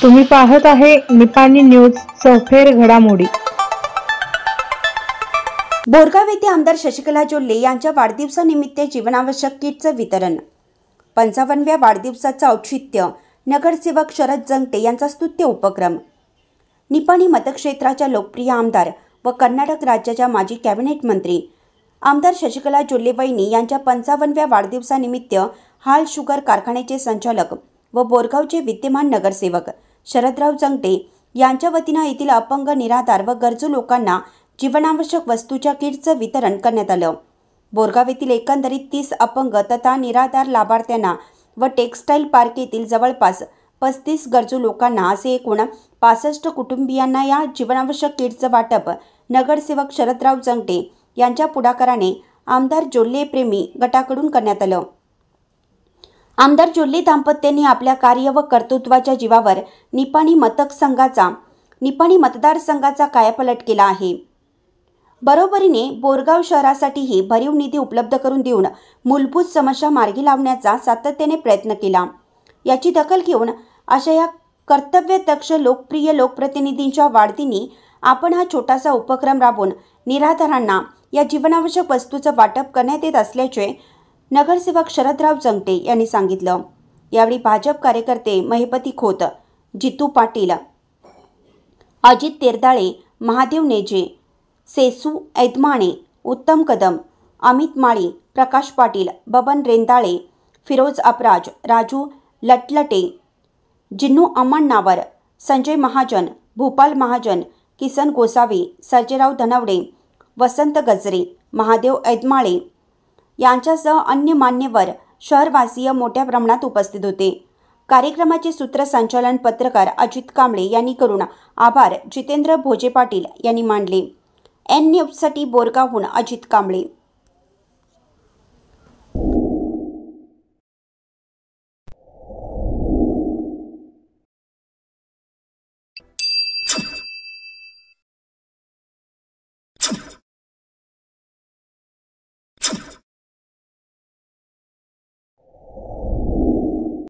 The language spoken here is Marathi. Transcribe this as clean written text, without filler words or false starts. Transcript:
तुम्ही पाहत आहे निपाणी न्यूज चौफेर घडामोडी। बोरगाव येथे आमदार शशिकला जोल्ले यांच्या वाढदिवसानिमित्त जीवनावश्यक किटचं वितरण। 55व्या वाढदिवसाचं औचित्य नगरसेवक शरद जंगटे यांचा स्तुत्य उपक्रम। निपाणी मतक्षेत्राच्या लोकप्रिय आमदार व कर्नाटक राज्याच्या माजी कॅबिनेट मंत्री आमदार शशिकला जोल्ले वहिनी यांच्या 55व्या वाढदिवसानिमित्त हाल शुगर कारखान्याचे संचालक व बोरगावचे विद्यमान नगरसेवक शरदराव जंगटे यांच्या वतीने येथील अपंग, निराधार व गरजू लोकांना जीवनावश्यक वस्तूच्या किटचं वितरण करण्यात आलं। बोरगाव येथील एकंदरीत 30 अपंग तथा निराधार लाभार्थ्यांना व टेक्सटाईल पार्क येथील जवळपास 35 गरजू लोकांना असे एकूण 65 कुटुंबियांना या जीवनावश्यक किटचं वाटप नगरसेवक शरदराव जंगटे यांच्या पुढाकाराने आमदार जोल्ले प्रेमी गटाकडून करण्यात आलं। आमदार जोल्ले दाम्पत्यांनी आपल्या कार्य व कर्तृत्वाच्या जीवावर निपाणी मतदारसंघाचा कायापालट केला आहे। बरोबरीने बोरगाव शहरासाठीही भरीव निधी उपलब्ध करून देऊन मूलभूत समस्या मार्गी लावण्याचा सातत्याने प्रयत्न केला। याची दखल घेऊन अशा या कर्तव्यदक्ष लोकप्रिय लोकप्रतिनिधींच्या वाढदिनी आपण हा छोटासा उपक्रम राबवून निराधारांना या जीवनावश्यक वस्तूचं वाटप करण्यात येत असल्याचे नगरसेवक शरदराव जंगटे यांनी सांगितलं। यावेळी भाजप कार्यकर्ते महिपती खोत, जितू पाटील, अजित तेरदाळे, महादेव नेजे, सेसू ऐदमाणे, उत्तम कदम, अमित माळी, प्रकाश पाटील, बबन रेंदाळे, फिरोज अपराज, राजू लटलटे, जिन्नू अम्मण्णावर, संजय महाजन, भूपाल महाजन, किसन गोसावी, सर्जेराव धनवडे, वसंत गजरे, महादेव ऐदमाळे यांच्यासह अन्य मान्यवर शहरवासीय मोठ्या प्रमाणात उपस्थित होते। कार्यक्रमाचे सूत्रसंचालन पत्रकार अजित कांबळे यांनी करून आभार जितेंद्र भोजे पाटील यांनी मानले। एन न्यूजसाठी बोरगावहून अजित कांबळे।